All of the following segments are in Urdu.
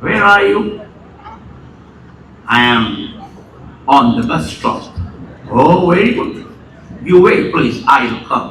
where are you? I am on the bus stop. Oh, very good. You wait, please. I'll come.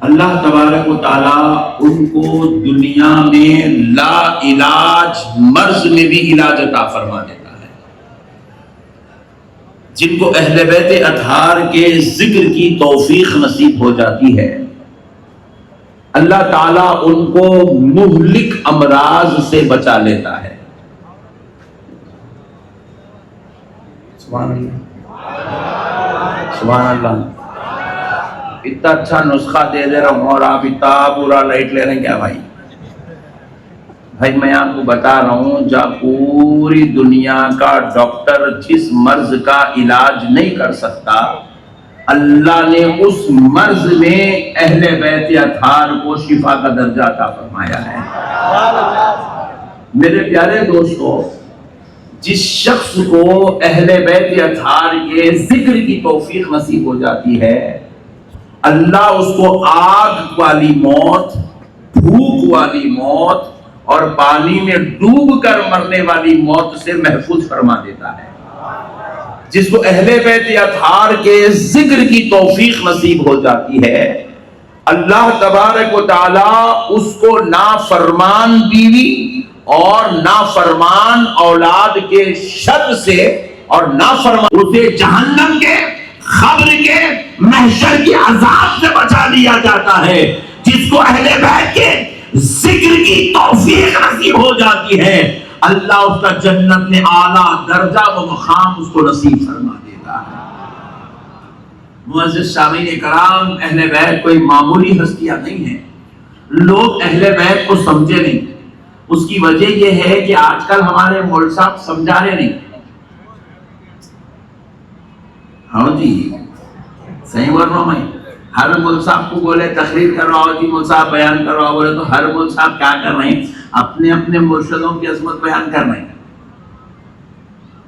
اللہ تبارک و تعالیٰ ان کو دنیا میں لا علاج مرض میں بھی علاج عطا فرما دیتا ہے. جن کو اہل بیت اطہار کے ذکر کی توفیق نصیب ہو جاتی ہے، اللہ تعالیٰ ان کو مہلک امراض سے بچا لیتا ہے. سبحان اللہ، سبحان اللہ. اتنا اچھا نسخہ دے رہا ہوں اور آپ اتنا پورا لائٹ لے رہے ہیں کیا بھائی؟ بھائی میں آپ کو بتا رہا ہوں، جب پوری دنیا کا ڈاکٹر جس مرض کا علاج نہیں کر سکتا، اللہ نے اس مرض میں اہل بیت اطہار کو شفا کا درجہ عطا فرمایا ہے. میرے پیارے دوستو، جس شخص کو اہل بیت اطہار کے ذکر کی توفیق نصیب ہو جاتی ہے، اللہ اس کو آگ والی موت، بھوک والی موت اور پانی میں ڈوب کر مرنے والی موت سے محفوظ فرما دیتا ہے. جس کو اہل بیت اطہار کے ذکر کی توفیق نصیب ہو جاتی ہے، اللہ تبارک و تعالی اس کو نافرمان بیوی اور نافرمان اولاد کے شر سے اور نافرمان اسے جہنم کے، قبر کے، محشر کے عذاب سے بچا لیا جاتا ہے. جس کو اہل بیت کے ذکر کی توفیق نصیب ہو جاتی ہے، اللہ اس کا جنت میں اعلیٰ درجہ و مقام اس کو نصیب فرما دیتا ہے. معزز سامعین کرام، اہل بیت کوئی معمولی ہستیاں نہیں ہیں. لوگ اہل بیت کو سمجھے نہیں. اس کی وجہ یہ ہے کہ آج کل ہمارے مولوی صاحب سمجھا رہے نہیں. ہاں جی صحیح بول رہا ہوں میں. ہر مولوی صاحب کو بولے تقریر کرواؤ جی، مولوی صاحب بیان کرواؤ بولے تو ہر مولوی صاحب کیا کر رہے ہیں؟ اپنے اپنے مرشدوں کی عظمت بیان کر رہے ہیں،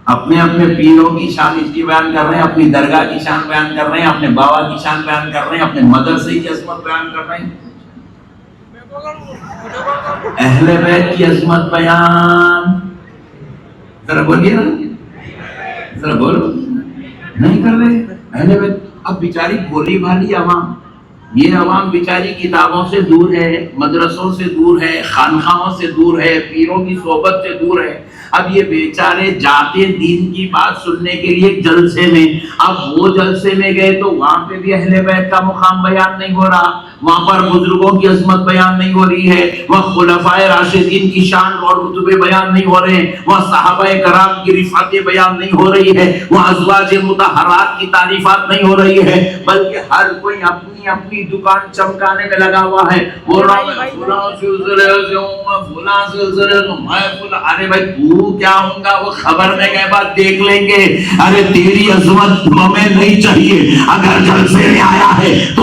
اپنے اپنے پیروں کی شان اس کی بیان کر رہے ہیں، اپنی درگاہ کی شان بیان کر رہے ہیں، اپنے بابا کی شان بیان کر رہے ہیں، اپنے مدرسے کی عظمت بیان کر رہے ہیں. اہل بیت کی عظمت بیان ذرا بولیے نا، ذرا بولو. نہیں کر رہے اہل بیت. اب بیچاری بھولی بھالی عوام، یہ عوام بیچاری کتابوں سے دور ہے، مدرسوں سے دور ہے، خانخواہوں سے دور ہے، پیروں کی صحبت سے دور ہے. اب یہ بیچارے جاتے دین کی بات سننے کے لیے جلسے میں، اب وہ جلسے میں گئے تو وہاں پہ بھی اہل بیت کا مقام بیان نہیں ہو رہا، وہاں پر بزرگوں کی عظمت بیان نہیں ہو رہی ہے، وہاں خلفائے راشدین کی شان اور رتبے بیان نہیں ہو رہے ہیں، وہاں صحابہ کرام کی رفعتیں بیان نہیں ہو رہی ہے، وہاں ازواج مطہرات کی تعریفات نہیں ہو رہی ہے، بلکہ ہر کوئی اپنی اپنی دکان چمکانے میں لگا ہوا ہے. بول رہا ہوں میں فلاں سلسلے سے ہوں، میں فلاں سلسلے سے ہوں، میں فلاں. ارے بھائی تو کیا ہوں گا وہ خبر میں کے بعد دیکھ لیں گے. ارے تیری عظمت ہمیں نہیں چاہیے. اگر جلسے میں آیا ہے تو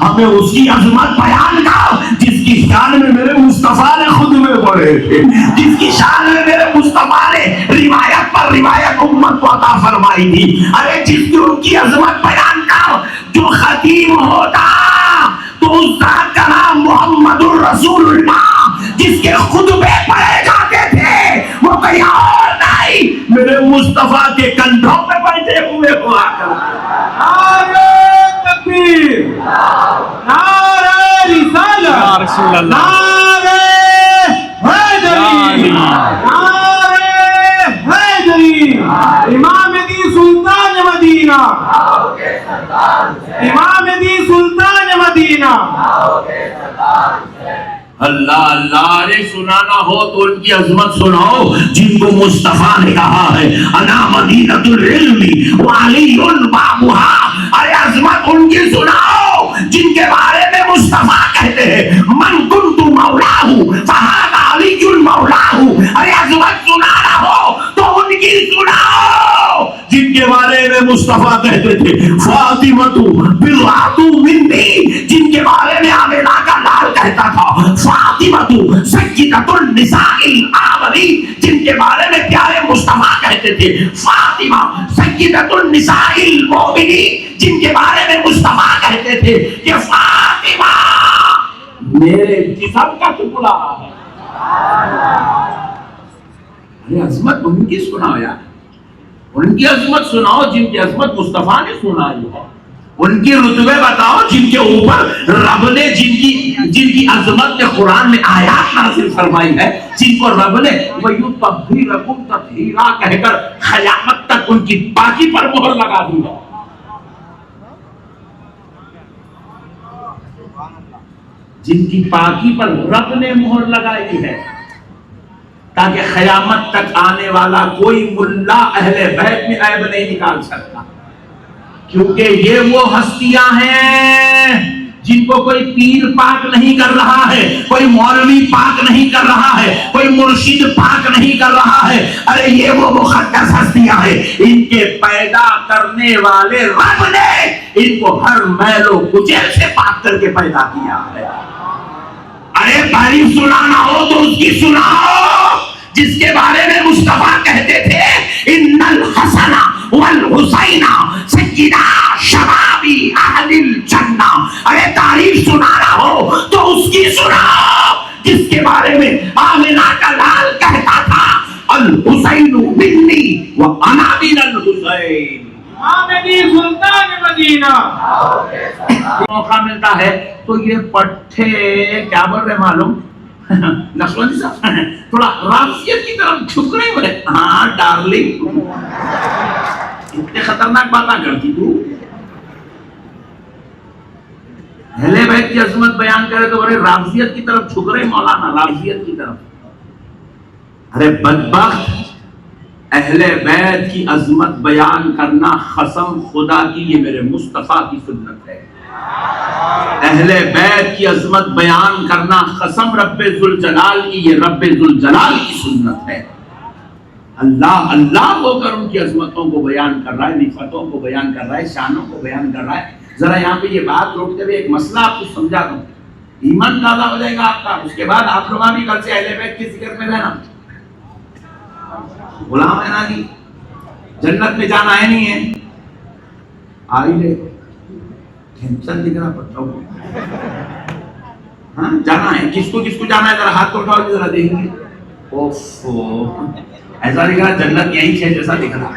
ہمیں اس کی عظمت بیان کر جس کی شان میں میرے مصطفیٰ نے خود میں پڑھے تھے، جس کی شان میں میرے مصطفیٰ نے روایت پر روایت امت کو عطا فرمائی تھی. ارے جس کی ان کی عظمت بیان کر. جو خطیب ہوتا تو اس ذات کا نام محمد الرسول اللہ، جس کے خطبے پڑھے جاتے تھے وہ کوئی اور نہیں میرے مصطفیٰ کے کندھوں پہ بیٹھے ہوئے ہوا کرتے. نعرہ تکبیر، نعرہ رسالت، یا رسول اللہ، نعرہ حیدری، نعرہ حیدری. امام دی سلطان مدینہ، امام دی سلطان مدینہ. اللہ اللہ. ارے سنانا ہو تو ان کی عظمت سناؤ جن کو مصطفیٰ نے کہا ہے انا مدینۃ العلم وعلی بابھا. ارے عظمت ان کی سناؤ جن کے بارے میں مصطفیٰ کہتے ہیں من کنت مولاہ فہذا علی مولاہ. ارے عظمت سنانا ہو تو ان کی سناؤ جن کے بارے میں مصطفیٰ کہتے تھے فاطمہ بضعۃ منی، جن کے بارے میں آمنہ کا لال کہتا تھا فاطمہ سیدۃ النساء الاولین، جن کے بارے میں پیارے مصطفیٰ کہتے تھے فاطمہ سیدۃ النساء المؤمنین، جن کے بارے میں مصطفیٰ کہتے تھے کہ فاطمہ میرے جسم کا ٹکڑا ہے. ارے عظمت ان کی سناؤ یار، ان کی عظمت سناؤ جن کی عظمت مصطفیٰ نے سنائی ہے. ان کی رتبے بتاؤ جن کے اوپر رب نے جن کی عظمت نے قرآن میں آیات نازل فرمائی ہے، جن کو رب نے وَيُطَهِّرَكُمْ تَطْهِيرًا کہہ کر قیامت تک ان کی پاکی پر مہر لگا دی ہے۔ جن کی پاکی پر رب نے مہر لگائی ہے تاکہ قیامت تک آنے والا کوئی ملا اہل بیت میں عیب نہیں نکال سکتا، کیونکہ یہ وہ ہستیاں ہیں جن کو کوئی پیر پاک نہیں کر رہا ہے، کوئی مولوی پاک نہیں کر رہا ہے، کوئی مرشد پاک نہیں کر رہا ہے، ارے یہ وہ مقدس ہستیاں ہیں، ان کے پیدا کرنے والے رب نے ان کو ہر میل و کچیل سے پاک کر کے پیدا کیا ہے۔ ارے تعریف سنانا ہو تو اس کی سناؤ جس کے بارے میں مصطفیٰ کہتے تھے ان الحسن والحسین سیدا شبابی اہل الجنہ۔ ارے تعریف سنانا ہو تو اس کی سناؤ جس کے بارے میں آمنہ کا لال کہتا تھا الحسین منی وانا من الحسین، آمدی سلطان مدینہ۔ موقع ملتا ہے تو یہ پٹھے کیا بول رہے معلوم نقشبندی صاحب تھوڑا رافضیت کی طرف جھک رہے بولے ہاں ڈارلنگ، اتنے خطرناک باتیں کرتی تو اہل بیت کی عظمت بیان کرے تو بولے رافضیت کی طرف جھک رہے مولانا، رافضیت کی طرف۔ ارے بدبخت، اہل بیت کی عظمت بیان کرنا قسم خدا کی یہ میرے مصطفیٰ کی سنت ہے۔ اہل بیت کی عظمت بیان کرنا قسم رب ذوالجلال کی یہ رب ذوالجلال کی سنت ہے۔ اللہ اللہ ہو کر ان کی عظمتوں کو بیان کر رہا ہے، نعمتوں کو بیان کر رہا ہے، شانوں کو بیان کر رہا ہے۔ ذرا یہاں پہ یہ بات روکتے ہوئے ایک مسئلہ آپ کو سمجھا دوں، ایمان تازہ ہو جائے گا آپ کا، اس کے بعد آپ لوگ بھی کل سے اہل بیت کی ذکر میں رہنا۔ غلام ہے نا جی، جنت میں جانا ہے نہیں ہے، آئی لے ٹینشن دکھنا پڑتا ہو، ہاں جانا ہے، کس کو جانا ہے، ذرا ہاتھ کو اٹھاؤ ذرا دیکھیں گے۔ اوفو ایسا دکھ رہا جنت یہی ہے جیسا دکھ رہا،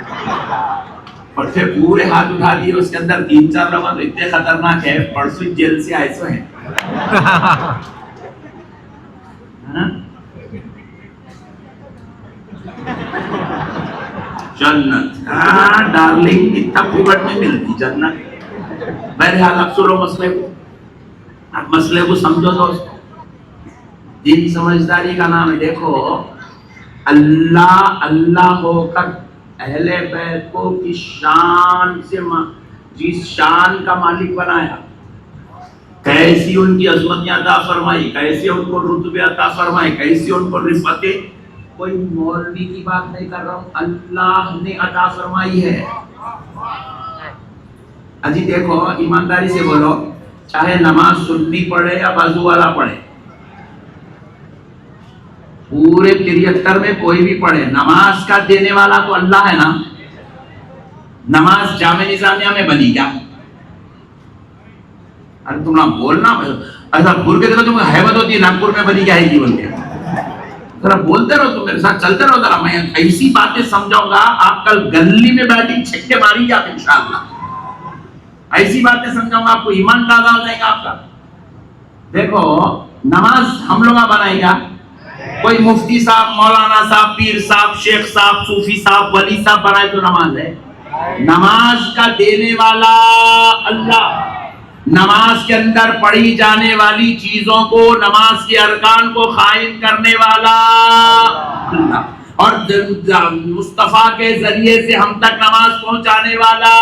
پٹھے پورے ہاتھ اٹھا دیے، اس کے اندر 3-4 لوگ تو اتنے خطرناک ہے، پرسوں جیل سے آئے سو ہیں۔ جنت ہاں ڈارلنگ اتنا پھوگٹ میں ملتی جنت۔ بہرحال اب سنو مسئلے کو، اب مسئلے کو سمجھو دوست، دین سمجھداری کا نام ہے۔ دیکھو اللہ اللہ ہو کر اہل بیت کو کس شان سے جس شان کا مالک بنایا، کیسی ان کی عظمتیں عطا فرمائی، کیسے ان کو رتبے عطا فرمائے، کیسے ان کو رفعتیں، کوئی مولوی کی بات نہیں کر رہا ہوں، اللہ نے عطا فرمائی ہے۔ اجی دیکھو ایمانداری سے بولو، چاہے نماز سنی پڑھے یا بازو والا پڑھے، پورے 73 میں کوئی بھی پڑھے، نماز کا دینے والا تو اللہ ہے نا۔ نماز جامع نظامیہ میں بنی کیا؟ ارے تم نہ بولنا، ایسا بھول کے دیکھو تمہیں حیبت ہوتی ہے ناگپور میں بنی کیا ہے کی بول کے، ذرا بولتے رہو، تم میرے ساتھ چلتے رہو، ذرا میں ایسی باتیں سمجھاؤں گا آپ کل گلی میں بیٹھی چھکے ماری گے آپ انشاءاللہ، ایسی باتیں سمجھاؤں گا آپ کو، ایمان تازہ ہو جائے گا آپ کا۔ دیکھو نماز ہم لوگ بنائے گا، کوئی مفتی صاحب، مولانا صاحب، پیر صاحب، شیخ صاحب، صوفی صاحب، ولی صاحب بنائے تو نماز ہے؟ نماز کا دینے والا اللہ، نماز کے اندر پڑھی جانے والی چیزوں کو، نماز کے ارکان کو قائم کرنے والا اللہ، اور مصطفیٰ کے ذریعے سے ہم تک نماز پہنچانے والا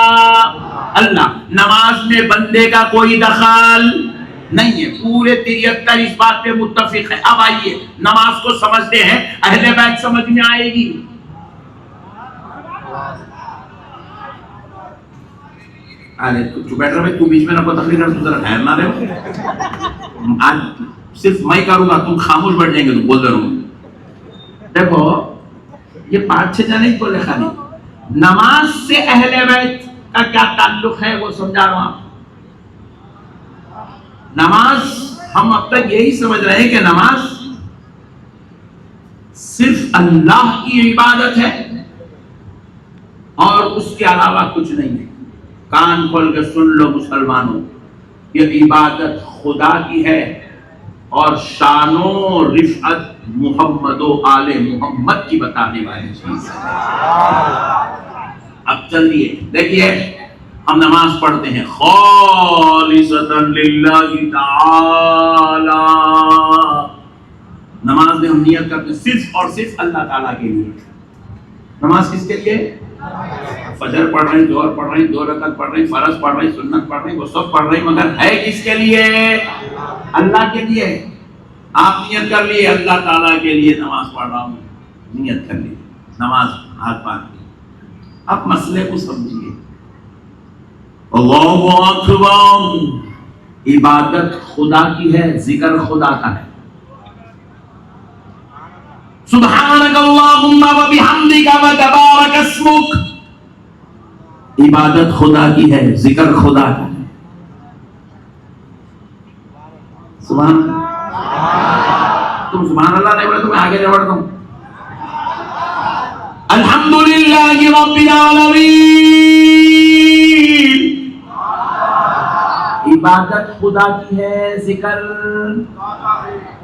اللہ۔ نماز میں بندے کا کوئی دخل نہیں ہے، پورے 73 اس بات پہ متفق ہے۔ اب آئیے نماز کو سمجھتے ہیں، اہل بیت سمجھ میں آئے گی۔ ارے تو بیٹھ رہا ہے، تو بیچ میں نہ کوئی تقریر کر، تو ذرا ٹھہر نہ رہے، آج صرف میں کروں گا، تم خاموش بیٹھ جائیں گے، تو بولتے رہوں گا۔ دیکھو یہ 5-6 جنے ہی بولے، خالی نماز سے اہل بیت کا کیا تعلق ہے وہ سمجھا رہا ہوں۔ نماز ہم اب تک یہی سمجھ رہے ہیں کہ نماز صرف اللہ کی عبادت ہے اور اس کے علاوہ کچھ نہیں ہے۔ کان کھول کے سن لو مسلمانوں، یہ عبادت خدا کی ہے اور شان و رفعت محمد و آل محمد کی بتانے والی چیز ہے۔ اب چلیے دیکھیے، ہم نماز پڑھتے ہیں خالصۃ للہ تعالی، نماز میں ہم نیت کرتے ہیں صرف اور صرف اللہ تعالیٰ کے لیے۔ نماز کس کے لیے؟ فجر پڑھ رہے ہیں، ظہر پڑھ رہے ہیں، 2 رکعت پڑھ رہے ہیں، فرض پڑھ رہے ہیں، سنت پڑھ رہے ہیں، وہ سب پڑھ رہے ہیں، مگر ہے کس کے لیے؟ اللہ کے لیے۔ آپ نیت کر لیے اللہ تعالیٰ کے لیے نماز پڑھ رہا ہوں، نیت کر لیے، نماز ہاتھ باندھ لی۔ اب مسئلے کو سمجھیے، اللہ اکبر، عبادت خدا کی ہے، ذکر خدا کا ہے۔ سبحانک اللہم و بحمدک و تبارک اسمک، عبادت خدا کی ہے، ذکر خدا کا ہے۔ سبحان اللہ، تم سبحان اللہ نہیں بولے تو میں آگے نہیں بڑھتا ہوں۔ الحمدللہ رب العالمین، عبادت خدا کی ہے، ذکر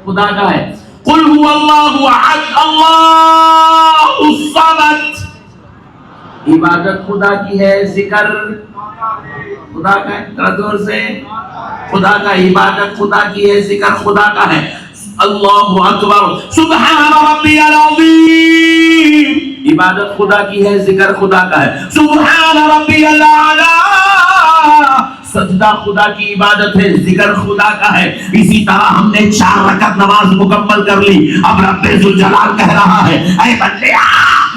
خدا کا ہے۔ قل هو اللہ احد اللہ الصمد، عبادت خدا کی ہے، ذکر خدا کا ہے۔ ذرا زور سے، خدا کا، عبادت خدا کی ہے، ذکر خدا کا ہے۔ اللہ اکبر، سبحان ربی العظیم، عبادت خدا کی ہے، ذکر خدا کا ہے۔ سبحان ربی الاعلی، سجدہ خدا کی عبادت ہے، ذکر خدا کا ہے۔ اسی طرح ہم نے 4 رکعت نماز مکمل کر لی۔ اب رب ذوالجلال کہہ رہا ہے، اے بندیا،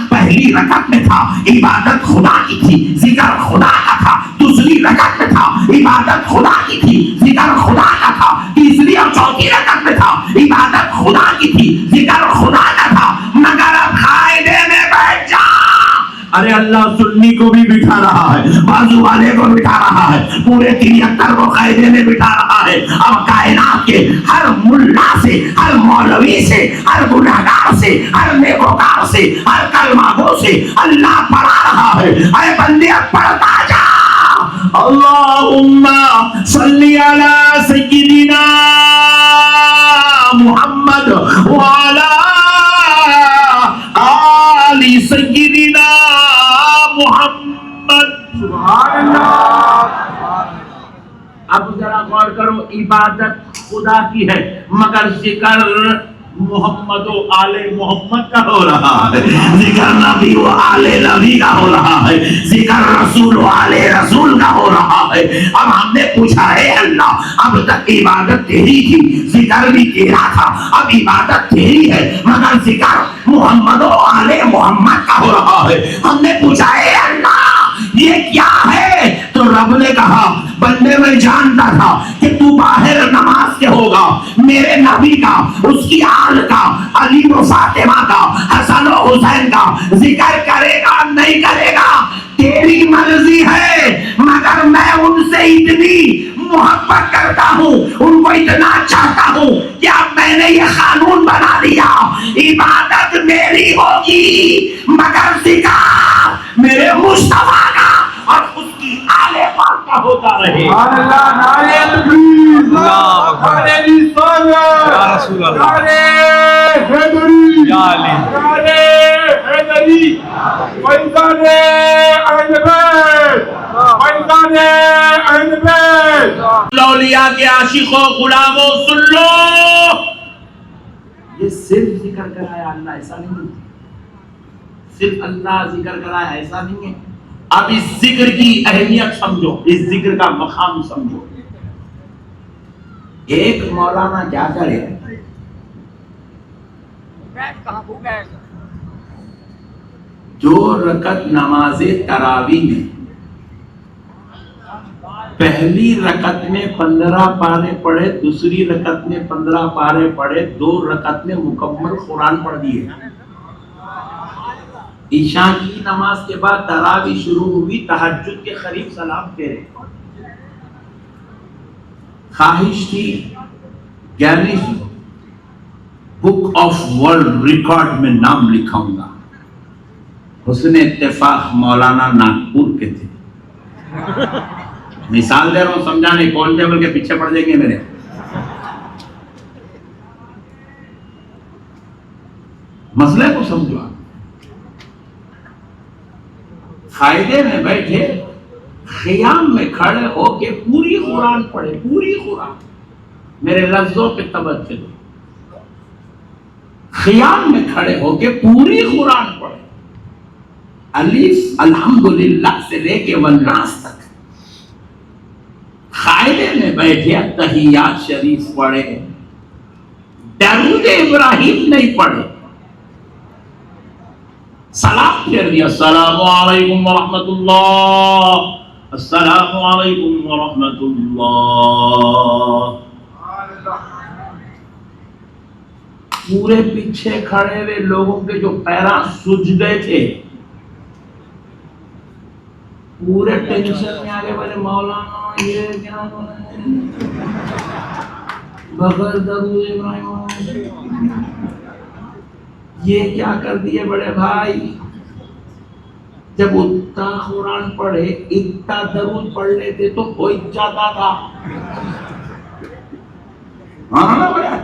پہلی رکعت میں تھا عبادت خدا کی تھی، ذکر خدا کا تھا۔ دوسری رکعت میں تھا عبادت خدا کی تھی، ذکر خدا کا تھا۔ تیسری اور چوتھی رکعت میں تھا عبادت خدا کی تھی، ذکر خدا کا تھا، مگر اب قاعدے میں بیٹھ جا۔ ارے اللہ سنی کو بھی بٹھا رہا ہے، بازو والے کو بٹھا رہا ہے، پورے 73 کو قاعدے میں بٹھا رہا ہے۔ اب کائنات کے ہر ملا سے، ہر مولوی سے، ہر گنہگار سے، ہر نیکوکار سے، ہر کلمہ گو سے اللہ پڑھا رہا ہے، اے بندے پڑھتا جا۔ اللہم صلی علی سیدنا محمد وعلی آل سیدنا محمد۔ سبحان اللہ۔ اب ذرا غور کرو، عبادت خدا کی ہے مگر ذکر محمد و آل محمد کا ہو رہا ہے، ذکر نبی و آل نبی کا ہو رہا ہے، ذکر رسول و آل رسول کا ہو رہا ہے۔ اب ہم نے پوچھا ہے اللہ، اب تک عبادت تیری تھی، ذکر بھی تیرا تھا، اب عبادت تیری ہے مگر ذکر محمد و آل محمد کا ہو رہا ہے۔ ہم نے پوچھا ہے اللہ یہ کیا ہے؟ تو رب نے کہا، بندے میں جانتا تھا کہ تو باہر نماز کے ہوگا، میرے نبی کا، اس کی آل کا، علی و فاطمہ کا، حسن و حسین کا ذکر کرے گا نہیں کرے گا تیری مرضی ہے، مگر میں ان سے اتنی محبت کرتا ہوں، ان کو اتنا چاہتا ہوں کہ اب میں نے یہ قانون بنا دیا، عبادت میری ہوگی مگر ذکر میرے مصطفیٰ کا اور اس کی آل پاک کا ہوتا رہے۔ سبحان اللہ، نعرہ تکبیر، نعرہ رسالت، یا رسول اللہ، نعرہ حیدری، یا علی، نعرہ حیدری، فیضان اہل بیت، فیضان اہل بیت۔ اولیاء کے عاشقوں غلاموں سن لو، یہ صرف ذکر کرایا اللہ، ایسا نہیں ہے، صرف اللہ ذکر کرایا ایسا نہیں ہے۔ اب اس ذکر کی اہمیت سمجھو، اس ذکر کا مقام سمجھو۔ ایک مولانا کیا کرے، جو رکعت نماز تراویح میں پہلی رکعت میں 15 پارے پڑھے، دوسری رکعت میں 15 پارے پڑھے، 2 رکعت میں مکمل قرآن پڑھ دیے۔ عشاء کی نماز کے بعد تراویح شروع ہوئی، تہجد کے قریب سلام پھیرے، خواہش تھی 11 بک آف ورلڈ ریکارڈ میں نام لکھاؤں گا۔ حسن اتفاق مولانا ناگپور کے تھے، مثال دے رہا ہوں سمجھانے, کون ٹیبل کے پیچھے پڑ جائیں گے میرے. مسئلے کو سمجھو آپ. فائدے میں بیٹھے خیام میں کھڑے ہو کے پوری قرآن پڑھے, پوری قرآن, میرے لفظوں پہ توجہ دو. خیام میں کھڑے ہو کے پوری قرآن پڑھے, الف الحمدللہ سے لے کے والناس تک. قاعدے میں بیٹھے تحیات شریف پڑھے, درود ابراہیم نہیں پڑھے. سلام پھیر دیا, السلام علیکم ورحمۃ اللہ, السلام علیکم ورحمۃ اللہ. پورے پیچھے کھڑے ہوئے لوگوں کے جو پیرا سج گئے تھے, پورے ٹینشن میں آگے بولے مولانا یہ کیا بغیر درود ابراہیم یہ کیا کر دیے بڑے بھائی. جب اتنا قرآن پڑھے اتنا درود پڑھ لیتے تو ہو جاتا تھا.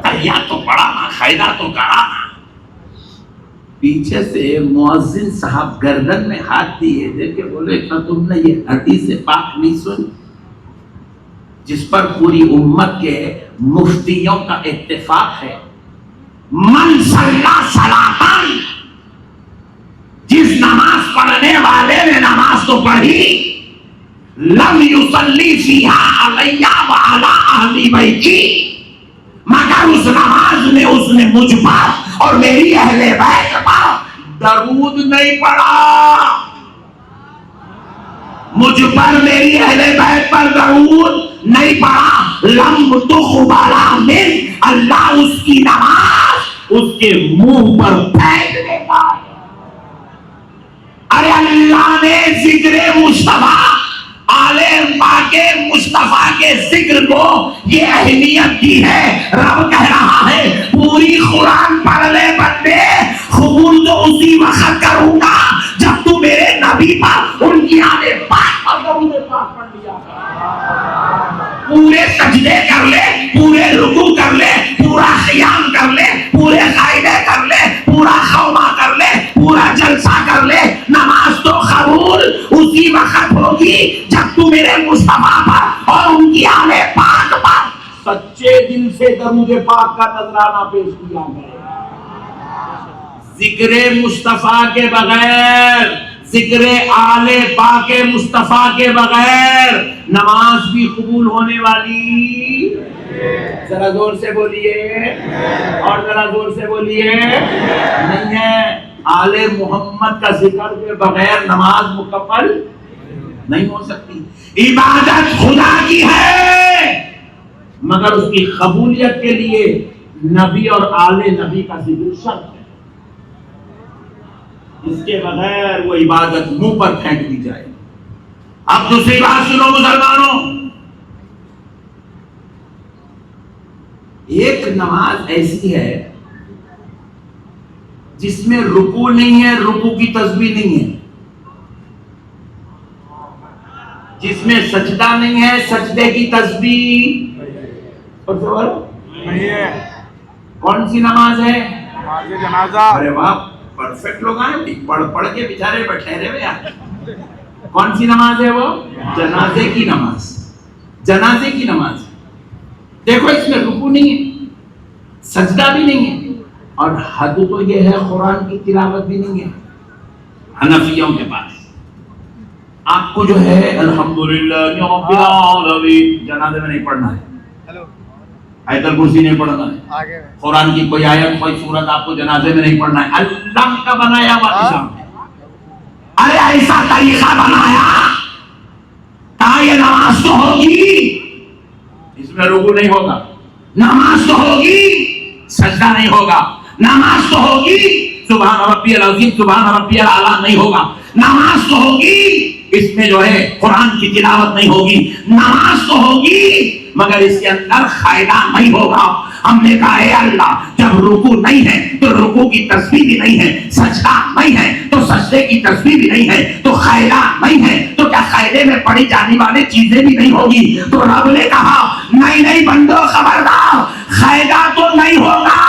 تحیات تو پڑھا نا, قاعدہ تو کرا نا. پیچھے سے مؤذن صاحب گردن میں ہاتھ دیے دیکھے بولے کیا تم نے یہ حدیث پاک نہیں سنی جس پر پوری امت کے مفتیوں کا اتفاق ہے؟ من صلی صلاۃً, جس نماز پڑھنے والے نے نماز تو پڑھی, لم یصلی فیہا علی وعلی اہل بیتی, مگر اس نماز میں اس نے مجھ پر اور میری اہل بیت پر درود نہیں پڑھا. مجھ پر میری اہل بیت پر درود نہیں پڑھا, لم تقبل من, اللہ اس کی نماز اس کے منہ پر پھینک دیتا ہے. ارے اللہ نے ذکر مصطفیٰ آل پاک مصطفیٰ کے ذکر کو یہ اہمیت دی ہے. رب کہہ رہا ہے پوری قرآن پڑھ لے بندے, قبول تو اسی وقت کروں گا جب تو میرے نبی پر, ان کی آل پاک پر درود پاک پڑھ لیا. پورے سجدے کر لے, پورے رکوع کر لے, پورا قیام کر لے, پورے قاعدے کر لے, پورا خوما کر لے, پورا جلسہ کر لے, نماز تو قبول اسی وقت ہوگی جب تو میرے مصطفیٰ پر اور ان کی آل پاک پر سچے دل سے درود پاک کا نذرانہ پیش کیا ہے. ذکر مصطفیٰ کے بغیر, ذکر آل پاک مصطفیٰ کے بغیر نماز بھی قبول ہونے والی. ذرا زور سے بولیے, اور ذرا زور سے بولیے, نہیں ہے. آل محمد کا ذکر کے بغیر نماز مکمل نہیں ہو سکتی. عبادت خدا کی ہے مگر اس کی قبولیت کے لیے نبی اور آل نبی کا ذکر شرط ہے. اس کے بغیر وہ عبادت منہ پر پھینک دی جائے. اب دوسری بات سنو مسلمانوں, ایک نماز ایسی ہے جس میں رکوع نہیں ہے, رکوع کی تسبیح نہیں ہے, جس میں سجدہ نہیں ہے, سجدے کی تسبیح نہیں ہے. کون سی نماز ہے؟ جنازہ. ارے واہ, پرفیکٹ لوگ آئے, پڑھ پڑھ کے بیچارے بیٹھے رہے. کون سی نماز ہے وہ؟ جنازے کی نماز. جنازے کی نماز. دیکھو اس میں رکوع نہیں ہے, سجدہ بھی نہیں ہے, اور حد تو یہ ہے قرآن کی تلاوت بھی نہیں ہے. حنفیوں کے پاس آپ کو جو ہے الحمدللہ رب العالمین جنازے میں نہیں پڑھنا ہے, آیت الکرسی نہیں پڑھنا ہے, قرآن کی کوئی آیت کوئی سورت آپ کو جنازے میں نہیں پڑھنا ہے. اللہ کا بنایا ہوا نظام ہے. ارے ایسا طریقہ بنایا کہاں یہ نماز تو ہوگی, اس میں رکوع نہیں ہوگا. نماز تو ہوگی, سجدہ نہیں ہوگا. نماز تو ہوگی, سبحان ربی العظیم سبحان ربی الاعلیٰ نہیں ہوگا. نماز تو ہوگی, اس میں جو ہے قرآن کی تلاوت نہیں ہوگی. نماز تو ہوگی مگر اس کے اندر قاعدہ نہیں ہوگا. ہم نے کہا اے اللہ, جب جب رکوع نہیں ہے تو رکوع کی تسبیح بھی نہیں ہے، سجدہ نہیں ہے تو سجدے کی تسبیح بھی نہیں ہے، تو خیرہ نہیں ہے تو کیا خیرے میں پڑھی جانے والی چیزیں بھی نہیں ہوگی؟ تو رب نے کہا نہیں بندو خبردار، خیرہ تو نہیں ہوگا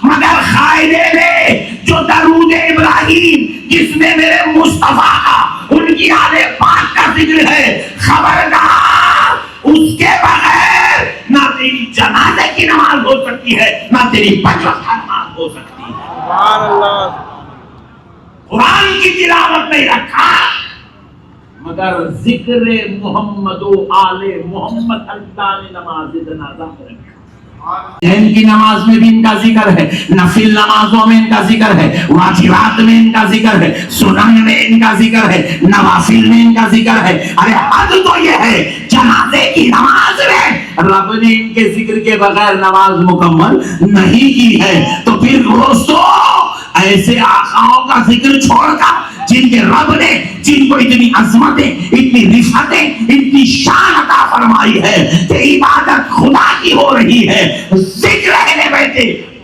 مگر خیرے میں جو درود ابراہیم جس میں میرے مصطفیٰ کا ان کی آل پاک کا ذکر ہے، خبردار اس کے بغیر نہ تیری جنازے کی نماز ہو سکتی ہے نہ تیری 5 وقت نماز ہو سکتی ہے۔ سبحان اللہ۔ قرآن کی تلاوت نہیں رکھا مگر ذکر محمد و آل محمد اللہ نے نماز جنازہ میں رکھا۔ ان کی نماز میں بھی ان کا ذکر ہے، نفل نمازوں میں ان کا ذکر ہے، واجبات میں ان کا ذکر ہے، سنن میں ان کا ذکر ہے، نوافل میں ان کا ذکر ہے۔ ارے حد تو یہ ہے جنازے کی نماز میں رب نے ان کے ذکر کے بغیر نماز مکمل نہیں کی ہے۔ تو پھر دوستو ایسے آقاؤں کا ذکر چھوڑ کر جن کے رب نے جن کو اتنی عظمتیں، اتنی رفعتیں، اتنی شان عطا فرمائی ہے کہ عبادت خدا کی ہو رہی ہے، ذکر اہل بیت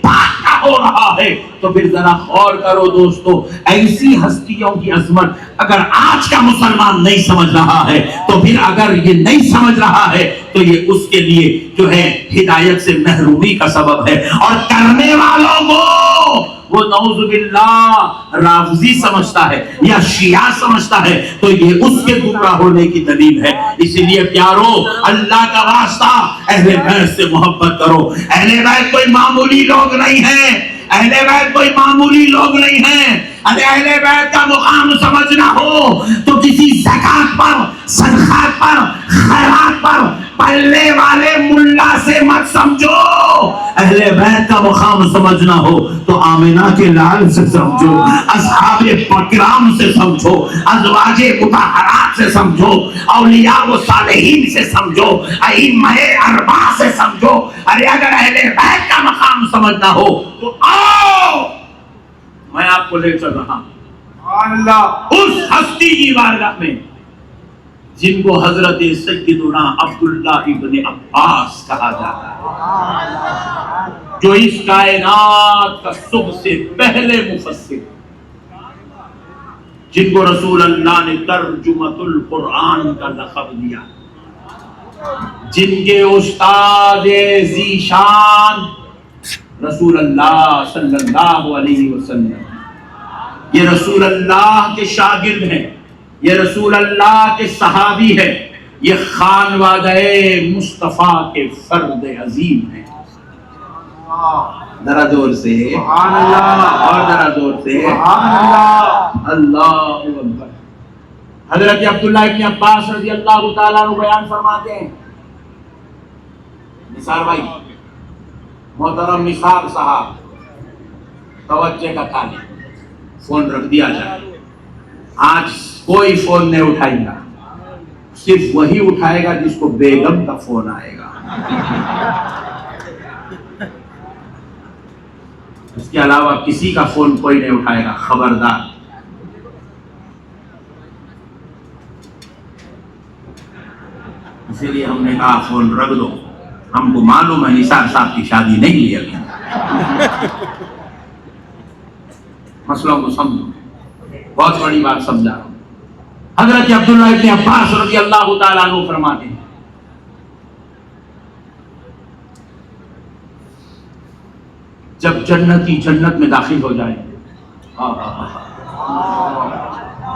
پاک کا ہو رہا ہے، تو پھر ذرا غور کرو دوستو، ایسی ہستیوں کی عظمت اگر آج کا مسلمان نہیں سمجھ رہا ہے تو پھر اگر یہ نہیں سمجھ رہا ہے تو یہ اس کے لیے جو ہے ہدایت سے محرومی کا سبب ہے۔ اور کرنے والوں کو وہ نعوذ باللہ رافضی سمجھتا ہے یا شیعہ سمجھتا ہے تو یہ اس کے گمراہ ہونے کی دلیل ہے۔ اس لیے پیارو اللہ کا واسطہ اہل بیت سے محبت کرو۔ اہل بیت کوئی معمولی لوگ نہیں ہیں، اہل بیت کوئی معمولی لوگ نہیں ہیں۔ اہل بیت کا مقام سمجھنا ہو تو کسی زکات پر، صدقات پر، خیرات پر پلے والے ملا سے مت سمجھو۔ اہل بیت کا مقام سمجھنا ہو تو آمنہ کے لال سے سمجھو، اصحاب کرام سے سمجھو، ازواج مطہرات سے سمجھو، اولیاء و صالحین سے سمجھو، ائمہ اربعہ سے سمجھو۔ ارے اگر اہل بیت کا مقام سمجھنا ہو تو آؤ، میں آپ کو لے چل رہا ہوں سبحان اللہ۔ اس ہستی کی بارگاہ میں جن کو حضرت سیدنا عبداللہ ابن عباس کہا جاتا ہے، جو اس کائنات کا سب سے پہلے مفسر، جن کو رسول اللہ نے ترجمۃ القرآن کا لقب دیا، جن کے استاد ذیشان رسول اللہ صلی اللہ علیہ وسلم، یہ رسول اللہ کے شاگرد ہیں، یہ رسول اللہ کے صحابی ہے، یہ خانوادہ مصطفیٰ کے فرد عظیم ہیں۔ ذرا زور سے سبحان اللہ، اور ذرا زور سے سبحان اللہ۔ اللہ اکبر۔ حضرت عبداللہ ابن عباس رضی اللہ تعالیٰ عنہ بیان فرماتے ہیں، نثار بھائی، محترم نثار صاحب، توجہ کا طالب، فون رکھ دیا جائے۔ آج کوئی فون نہیں اٹھائے گا، صرف وہی اٹھائے گا جس کو بیگم کا فون آئے گا، اس کے علاوہ کسی کا فون کوئی نہیں اٹھائے گا، خبردار۔ اسی لیے ہم نے کہا فون رکھ دو، ہم کو معلوم ہے نثار صاحب کی شادی نہیں لی ابھی، مسئلوں کو سمجھو، بہت بڑی بات سمجھا رہا ہوں۔ حضرت عبداللہ ابن عباس رضی اللہ تعالیٰ عنہ فرماتے ہیں، جب جنتی جنت میں داخل ہو جائے،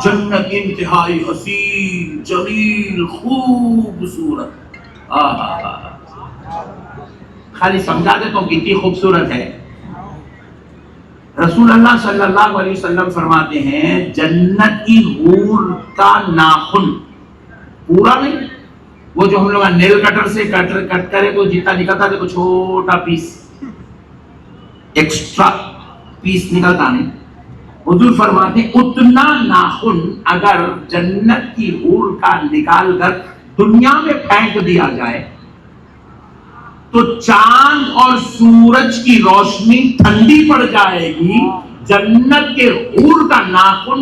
جنت انتہائی حسین، جمیل، خوبصورت، خالی سمجھا دیتا ہوں کتنی خوبصورت ہے۔ رسول اللہ صلی اللہ علیہ وسلم فرماتے ہیں جنت کی حور کا ناخن پورا نہیں، وہ جو ہم لوگ نیل کٹر سے کٹ کرے تو جتنا نکلتا ہے، چھوٹا پیس، ایکسٹرا پیس نکلتا نہیں، حضور فرماتے ہیں اتنا ناخن اگر جنت کی حور کا نکال کر دنیا میں پھینک دیا جائے تو چاند اور سورج کی روشنی ٹھنڈی پڑ جائے گی، جنت کے حور کا ناخن،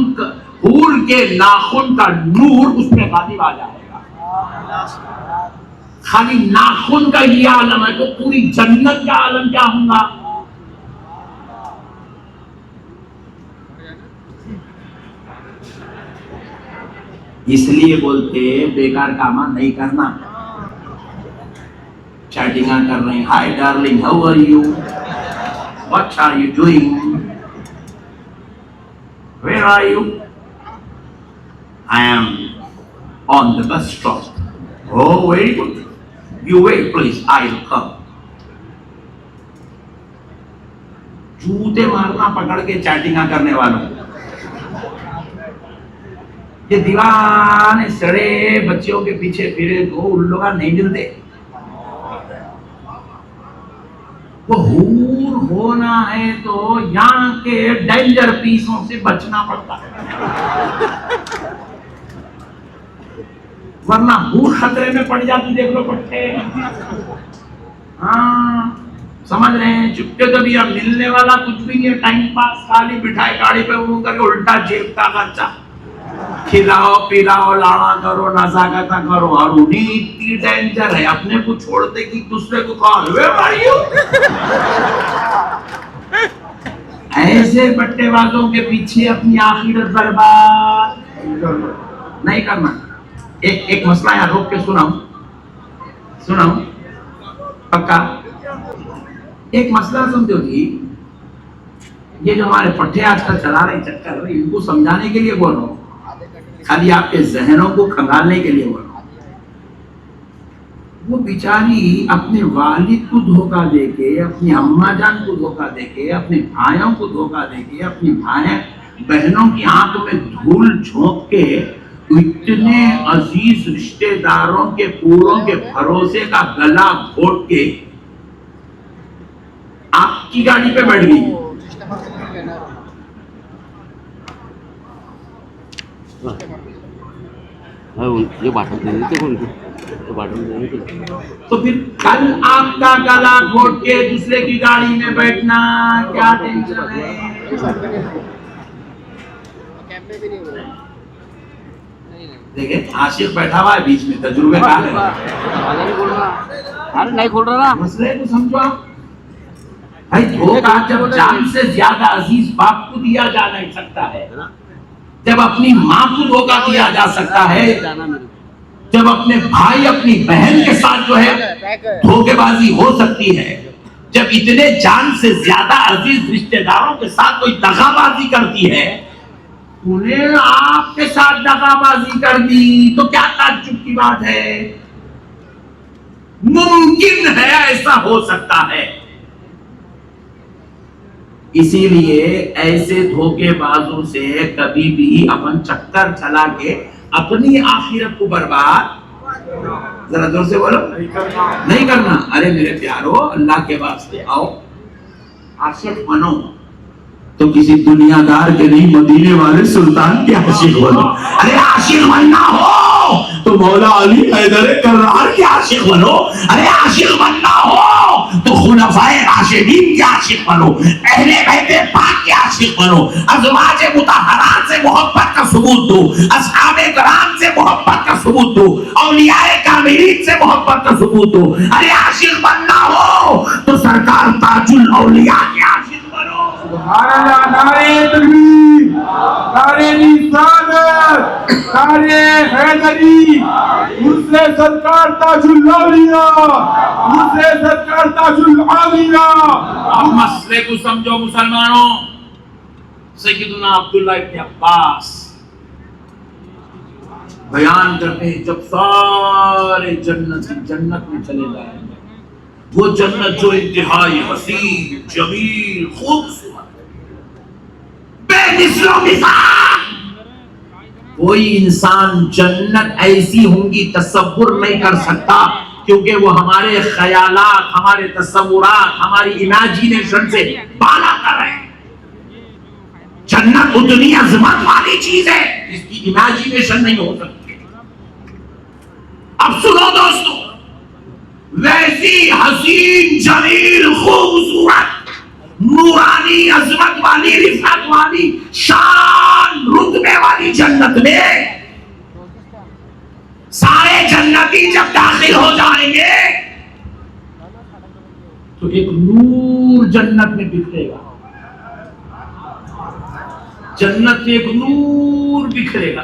حور کے ناخن کا نور اس میں غالب آ جائے گا۔ خالی ناخن کا یہ عالم ہے تو پوری جنت کا عالم کیا ہوگا؟ اس لیے بولتے بیکار کام نہیں کرنا. چیٹنگاں کر رہے ہیں, hi darling how are you, what are you doing, where are you, I am on the bus stop. Oh, very good. You wait, please. I'll come. جوتے مارنا پکڑ کے چیٹنگاں کرنے والوں, یہ دیوانے سڑے بچوں کے پیچھے پھرے تو ان لوگ نہیں ملتے. وہ حور ہونا ہے تو یہاں کے ڈینجر پیسوں سے بچنا پڑتا ہے, ورنہ حور خطرے میں پڑ جاتی. دیکھ لو پٹھے, ہاں سمجھ رہے ہیں. چپکے تو بھی اب ملنے والا کچھ بھی نہیں ہے, ٹائم پاس, خالی بٹھائی گاڑی پہ وہ کر کے الٹا جیب کا خرچہ, کھلاؤ پلاؤ لاڑا کرو نزاکت کرو. اور انہیں اتنی ڈینجر ہے اپنے کو چھوڑتے کہ دوسرے کو کال ایسے بٹے بازوں کے پیچھے اپنی آخرت برباد نہیں کرنا. ایک مسئلہ یہاں روک کے سناؤں پکا. ایک مسئلہ سمجھو جی, یہ جو ہمارے پٹھے آج کل چلا رہے چکر, ان کو سمجھانے کے لیے بول رہا ہوں, خالی آپ کے ذہنوں کو کھنگالنے کے لیے بول رہا ہوں. وہ بیچاری اپنے والد کو دھوکہ دے کے, اپنی اماں جان کو دھوکہ دے کے, اپنے بھائیوں کو دھوکہ دے کے, اپنی بہنوں کی آنکھ میں دھول جھونک کے اتنے عزیز رشتے داروں کے پوروں کے بھروسے کا گلا گھوٹ کے آپ کی گاڑی پہ بیٹھ گئی. تو پھر کل آپ کا گلا گھوٹ کے دوسرے کی گاڑی میں بیٹھنا کیا ٹینشن ہے. دیکھیں عاشق بیٹھا ہوا ہے بیچ میں, تجربے کار ہے, نہیں کھول رہا. مسئلے کو سمجھو آپ. بھائی دھوکہ جب جان سے زیادہ عزیز باپ کو دیا جا نہیں سکتا ہے, جب اپنی ماں کو دھوکہ دیا جا سکتا ہے, جب اپنے بھائی اپنی بہن کے ساتھ جو ہے دھوکے بازی ہو سکتی ہے, جب اتنے جان سے زیادہ عزیز رشتے داروں کے ساتھ کوئی دغا بازی کرتی ہے, انہیں آپ کے ساتھ دغا بازی کر دی تو کیا تعجب کی بات ہے. ممکن ہے ایسا ہو سکتا ہے. اسی لیے ایسے دھوکے بازوں سے کبھی بھی اپن چکر چلا کے اپنی آخرت کو برباد, ذرا زور سے بولو, نہیں کرنا. ارے میرے پیارو, اللہ کے واسطے آؤ, عاشق بنو تو کسی دنیا دار کے نہیں, مدینے والے سلطان کے عاشق بنو. ارے عاشق بننا ہو تو مولا علی حیدر کرار کے عاشق بنو. ارے عاشق بننا ہو تو خلفائے راشدین کے عاشق بنو, اہل بیت پاک کے عاشق بنو, ازواج مطہرات سے محبت کا ثبوت دو, اصحاب کرام سے محبت کا ثبوت دو, اولیاء کاملین سے محبت کا ثبوت دو. ارے عاشق بننا ہو تو سرکار تاج الاولیاء کے عاشق بنو. سبحان اللہ. نعرہ تکبیر, نعرہ رسالت, نعرہ حیدری, دوسرے سرکار تاج الاولیاء, دوسرے سرکار تاج الاولیاء. اب مسئلے کو سمجھو مسلمانوں. سیدنا عبداللہ ابن عباس بیان کرتے ہیں جب سارے جنت میں چلے جائیں گے, وہ جنت جو انتہائی حسین, جمیل, خوبصورت, بے مثل و مثال, کوئی انسان جنت ایسی ہوں گی تصور نہیں کر سکتا, کیونکہ وہ ہمارے خیالات, ہمارے تصورات, ہماری امیجینیشن سے بالا کر رہے ہیں. جنت اتنی عظمت والی چیز ہے جس کی امیجینیشن نہیں ہو سکتی. اب سنو دوستو, ویسی حسین, جمیل, خوبصورت, نورانی, عظمت والی, رفعت والی, شان, رتبے والی جنت میں سارے جنتی جب داخل ہو جائیں گے تو ایک نور جنت میں بکھرے گا. جنت میں ایک نور بکھرے گا.